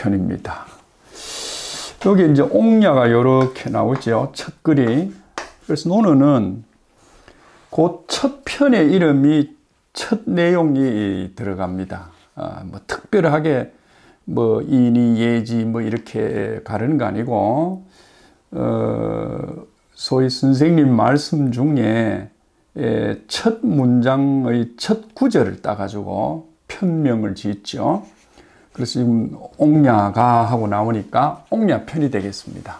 편입니다. 여기 이제 옥야가 이렇게 나오죠. 첫 글이. 그래서 논어는 그 첫 편의 이름이 첫 내용이 들어갑니다. 뭐 특별하게 뭐 인이 예지 뭐 이렇게 가르는 거 아니고 소위 선생님 말씀 중에 첫 문장의 첫 구절을 따가지고 편명을 짓죠. 그래서 지금 옥야가 하고 나오니까 옥야편이 되겠습니다.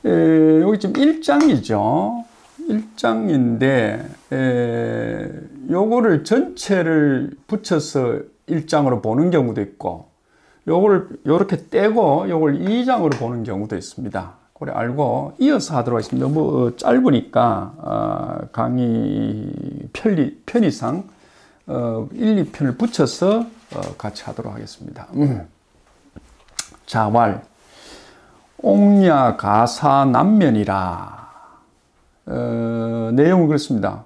여기 지금 1장이죠. 1장인데 요거를 전체를 붙여서 1장으로 보는 경우도 있고 요거를 요렇게 떼고 요걸 2장으로 보는 경우도 있습니다. 그래 알고 이어서 하도록 하겠습니다. 너무 짧으니까 강의 편의상 1, 2편을 붙여서 같이 하도록 하겠습니다. 자왈 옥야 가사 남면이라. 내용은 그렇습니다.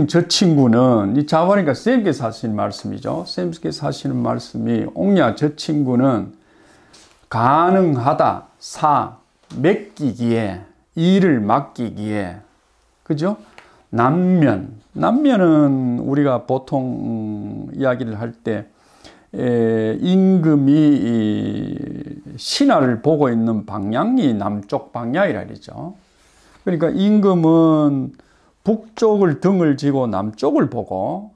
저 친구는, 이 자왈이니까 쌤께서 하시는 말씀이죠. 쌤께서 하시는 말씀이 옥야 저 친구는 가능하다, 맡기기에, 일을 맡기기에, 그죠? 남면은 우리가 보통 이야기를 할 때 임금이 신하를 보고 있는 방향이 남쪽 방향이라 그러죠. 그러니까 임금은 북쪽을 등을 지고 남쪽을 보고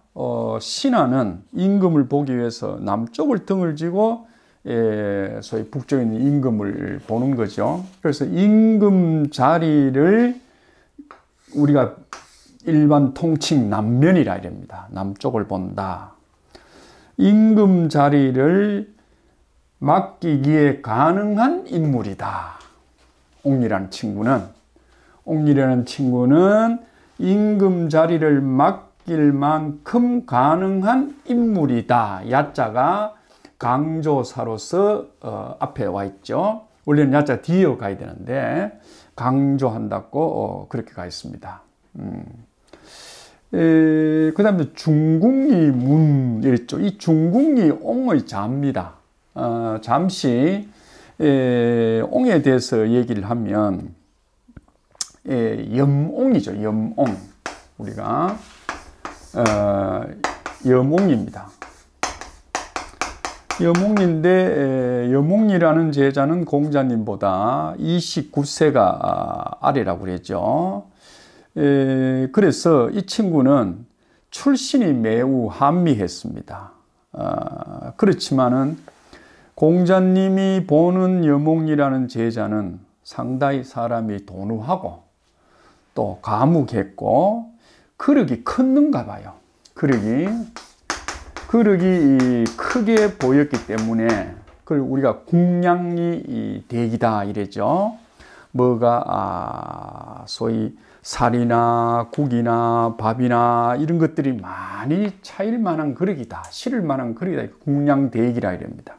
신하는 임금을 보기 위해서 남쪽을 등을 지고 소위 북쪽에 있는 임금을 보는 거죠. 그래서 임금 자리를 우리가 일반 통칭 남면이라 이랍니다. 남쪽을 본다. 임금 자리를 맡기기에 가능한 인물이다. 옥리라는 친구는 임금 자리를 맡길 만큼 가능한 인물이다. 야자가 강조사로서 앞에 와 있죠. 원래는 야자 뒤에 가야 되는데 강조한다고 그렇게 가 있습니다. 그 다음에 중궁리 문 이랬죠. 이 중궁리 옹의 자입니다. 잠시 옹에 대해서 얘기를 하면 염옹이죠. 염옹. 우리가 염옹입니다. 염옹인데 염옹이라는 제자는 공자님보다 29세가 아래라고 그랬죠. 그래서 이 친구는 출신이 매우 한미했습니다. 그렇지만은 공자님이 보는 염옹이라는 제자는 상당히 사람이 도누하고 또 과묵했고 그릇이 컸는가 봐요. 그릇이 크게 보였기 때문에 그걸 우리가 궁량이 대기다 이랬죠. 뭐가 소위 살이나 국이나 밥이나 이런 것들이 많이 차일 만한 그릇이다. 실을 만한 그릇이다. 궁량대기라 이랍니다.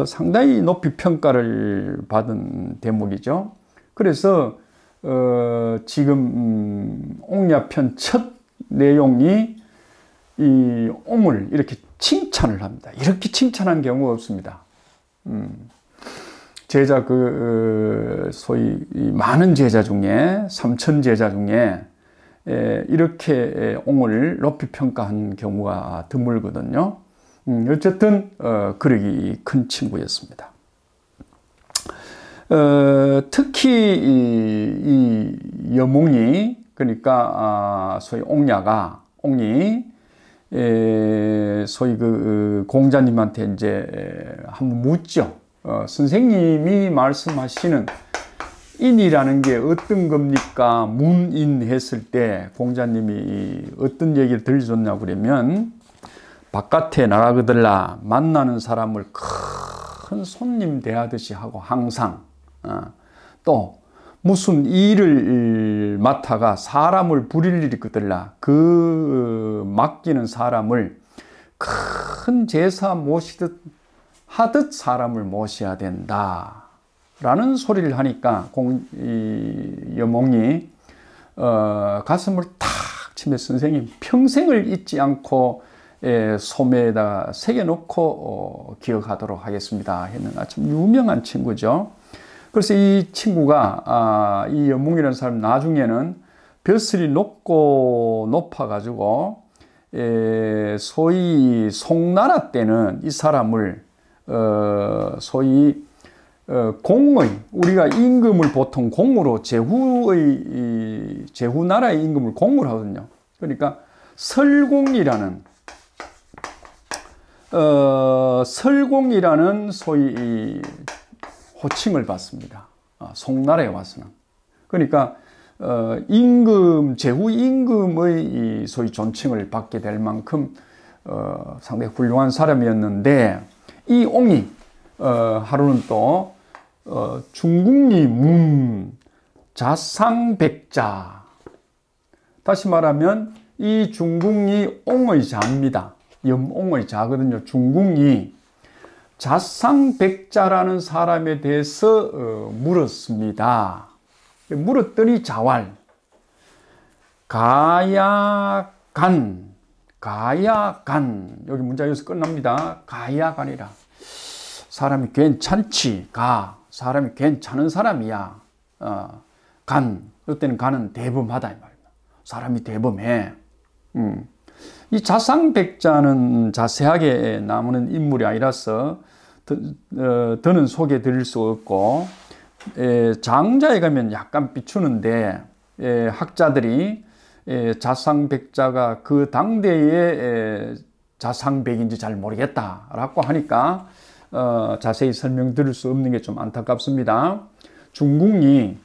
상당히 높이 평가를 받은 대목이죠. 그래서 지금 옥야편 첫 내용이 이 옹을 이렇게 칭찬을 합니다. 이렇게 칭찬한 경우가 없습니다. 제자 소위 많은 제자 중에 3000 제자 중에 이렇게 옹을 높이 평가한 경우가 드물거든요. 어쨌든 그러기 큰 친구였습니다. 특히 이 염옹이 그러니까 소위 옥이 소위 공자님한테 이제 한번 묻죠. 선생님이 말씀하시는 인이라는 게 어떤 겁니까? 문인했을 때 공자님이 어떤 얘기를 들려줬냐고 그러면 바깥에 나가거들라 만나는 사람을 큰 손님 대하듯이 하고 항상 또 무슨 일을 맡아가 사람을 부릴 일이 있거들라 그 맡기는 사람을 큰 제사 모시듯 하듯 사람을 모셔야 된다 라는 소리를 하니까 염옹이 가슴을 탁 치며 선생님 평생을 잊지 않고 소매에다 새겨놓고 기억하도록 하겠습니다 했는 참 유명한 친구죠. 그래서 이 친구가 이 연몽이라는 사람 나중에는 벼슬이 높아가지고 소위 송나라 때는 이 사람을 소위 공의, 우리가 임금을 보통 공으로 제후나라의 임금을 공으로 하거든요. 그러니까 설공이라는 소위 호칭을 받습니다. 송나라에 와서는. 그러니까 임금, 제후 임금의 소위 존칭을 받게 될 만큼 상당히 훌륭한 사람이었는데, 이 옹이 하루는 또 중국리 자상백자, 다시 말하면 이 중국리 옹의 자입니다. 염옹의 자거든요. 중국리 자상백자라는 사람에 대해서 물었습니다. 물었더니 자왈 가야간, 여기 문자 여기서 끝납니다. 가야간이라, 사람이 괜찮지. 사람이 괜찮은 사람이야. 이때는 간은 대범하다 이 말입니다. 사람이 대범해. 이 자상백자는 자세하게 나오는 인물이 아니라서 더는 소개해 드릴 수 없고, 장자에 가면 약간 비추는데, 학자들이 자상백자가 그 당대의 자상백인지 잘 모르겠다라고 하니까 자세히 설명드릴 수 없는 게 좀 안타깝습니다. 중국이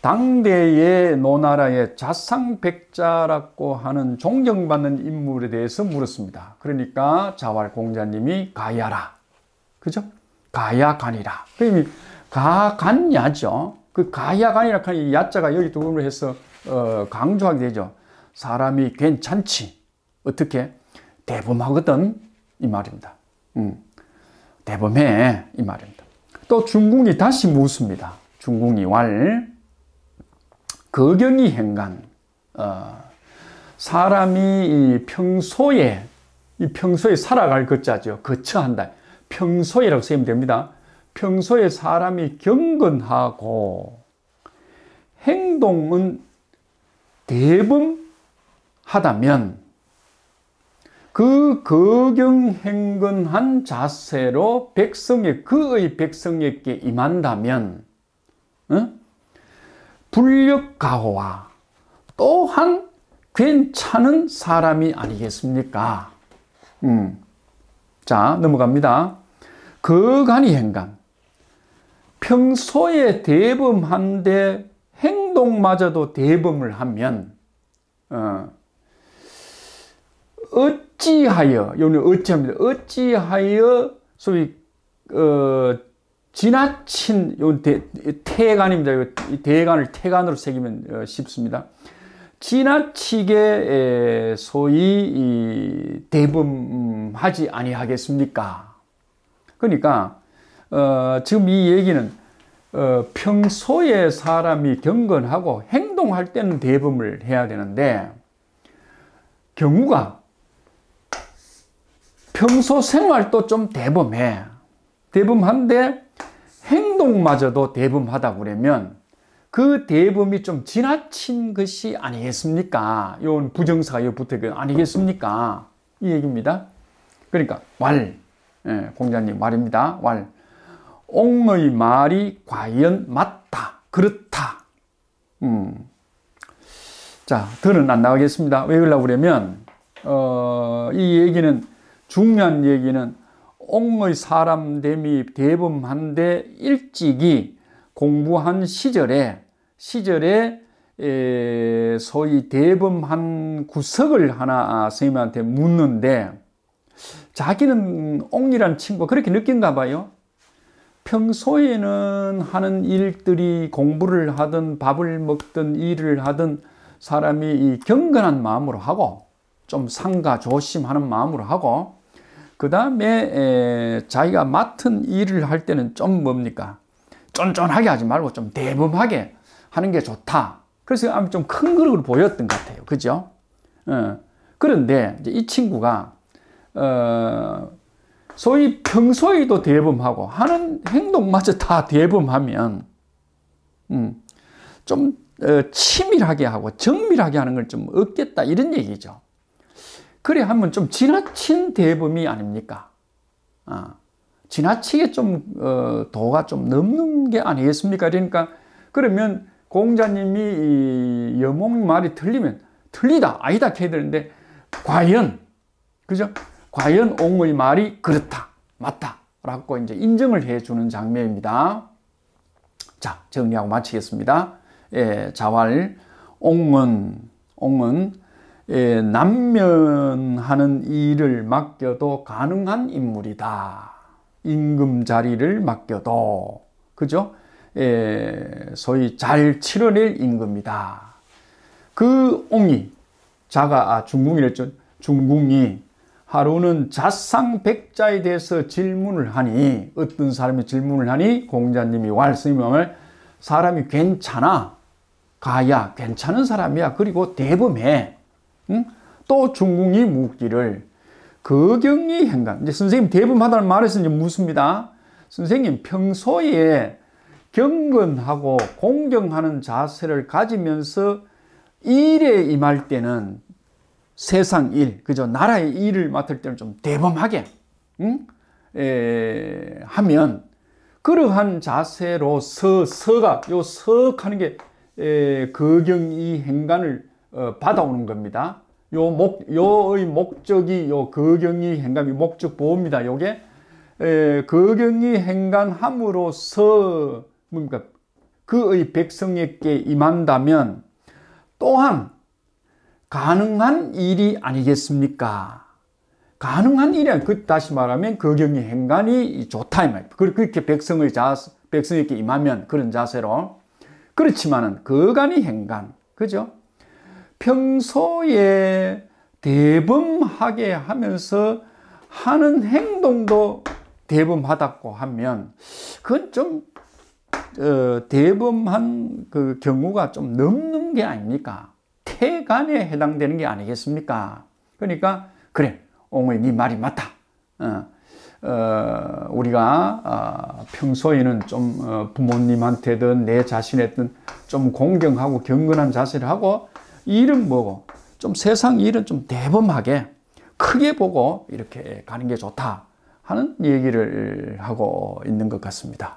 당대의 노나라의 자상백자라고 하는 존경받는 인물에 대해서 물었습니다. 그러니까 자왈 공자님이 가야라, 그죠? 가야간이라. 그러니 가간야죠. 그 가야간이라 하는 야자가 여기 두음을 해서 강조하게 되죠. 사람이 괜찮지. 어떻게? 대범하거든 이 말입니다. 대범해 이 말입니다. 또 중궁이 다시 묻습니다. 중궁이 왈 거경이 행간, 사람이 평소에 살아갈 것자죠. 거처한다. 평소에라고 쓰면 됩니다. 평소에 사람이 경건하고 행동은 대범하다면, 그 거경행건한 자세로 그의 백성에게 임한다면 불력가호와 또한 괜찮은 사람이 아니겠습니까? 자, 넘어갑니다. 거간이 행간, 평소에 대범한데 행동마저도 대범을 하면 어찌하여, 여기는 어찌합니다. 어찌하여 소위 지나친 태간입니다. 이 대간을 태간으로 새기면 쉽습니다. 지나치게 소위 대범하지 아니하겠습니까? 그러니까 지금 이 얘기는 평소에 사람이 경건하고 행동할 때는 대범을 해야 되는데, 경우가 평소 생활도 좀 대범한데 행동마저도 대범하다고 그러면 그 대범이 좀 지나친 것이 아니겠습니까? 이건 부정사가 여기 붙어있거든요. 아니겠습니까? 이 얘기입니다. 그러니까 공자님 말입니다. 옹의 말이 과연 맞다, 그렇다. 자, 더는 안 나가겠습니다. 왜 그러려고 그러면 이 얘기는, 중요한 얘기는 옹의 사람됨이 대범한데 일찍이 공부한 시절에 소위 대범한 구석을 하나 선생님한테 묻는데, 자기는 옹이란 친구가 그렇게 느낀가 봐요. 평소에는 하는 일들이, 공부를 하든 밥을 먹든 일을 하든 사람이 이 경건한 마음으로 하고 좀 상가 조심하는 마음으로 하고, 그 다음에 자기가 맡은 일을 할 때는 좀 뭡니까? 쫀쫀하게 하지 말고 좀 대범하게 하는 게 좋다. 그래서 아마 좀 큰 그릇으로 보였던 것 같아요. 그죠? 그런데 이제 이 친구가 소위 평소에도 대범하고 하는 행동마저 다 대범하면 좀 치밀하게 하고 정밀하게 하는 걸 좀 얻겠다 이런 얘기죠. 그래 하면 좀 지나친 대범이 아닙니까? 지나치게 좀 도가 좀 넘는 게 아니겠습니까? 그러니까 그러면 공자님이 이 여몽 말이 틀리면 틀리다 아니다 해야 되는데 과연 그죠? 과연 옹의 말이 그렇다 맞다 라고 이제 인정을 해주는 장면입니다. 자, 정리하고 마치겠습니다. 자왈 옹은 남면하는 일을 맡겨도 가능한 인물이다. 임금 자리를 맡겨도 그죠? 소위 잘 치러낼 임금이다. 그 옹이 자가 중궁이랬죠. 중궁이 하루는 자상백자에 대해서 질문을 하니 어떤 사람이 질문을 하니 공자님이 왈스님을 사람이 괜찮아 가야 괜찮은 사람이야 그리고 대범해 또 중궁이 묻기를 거경이 행간 이제 선생님 대범하다는 말에서 이제 묻습니다. 선생님 평소에 경건하고 공경하는 자세를 가지면서 일에 임할 때는 세상 일, 그죠? 나라의 일을 맡을 때는 좀 대범하게 하면 그러한 자세로서 서가 요 석하는 게 거경이 행간을 받아오는 겁니다. 요의 목적이 요 거경이 행간이 목적 보호입니다. 요게 거경이 행간함으로써 뭡니까? 그의 백성에게 임한다면 또한 가능한 일이 아니겠습니까? 가능한 일이 아니, 다시 말하면 거경이 행간이 좋다 이 말입니다. 그렇게 백성에게 임하면 그런 자세로 그렇지만은 거간이 행간, 그죠? 평소에 대범하게 하면서 하는 행동도 대범하다고 하면 그건 좀 대범한 그 경우가 좀 넘는 게 아닙니까? 태간에 해당되는 게 아니겠습니까? 그러니까 그래 옹의 네 말이 맞다. 우리가 평소에는 좀 부모님한테든 내 자신에든 좀 공경하고 경건한 자세를 하고 일은 뭐고 좀 세상 일은 좀 대범하게 크게 보고 이렇게 가는 게 좋다 하는 얘기를 하고 있는 것 같습니다.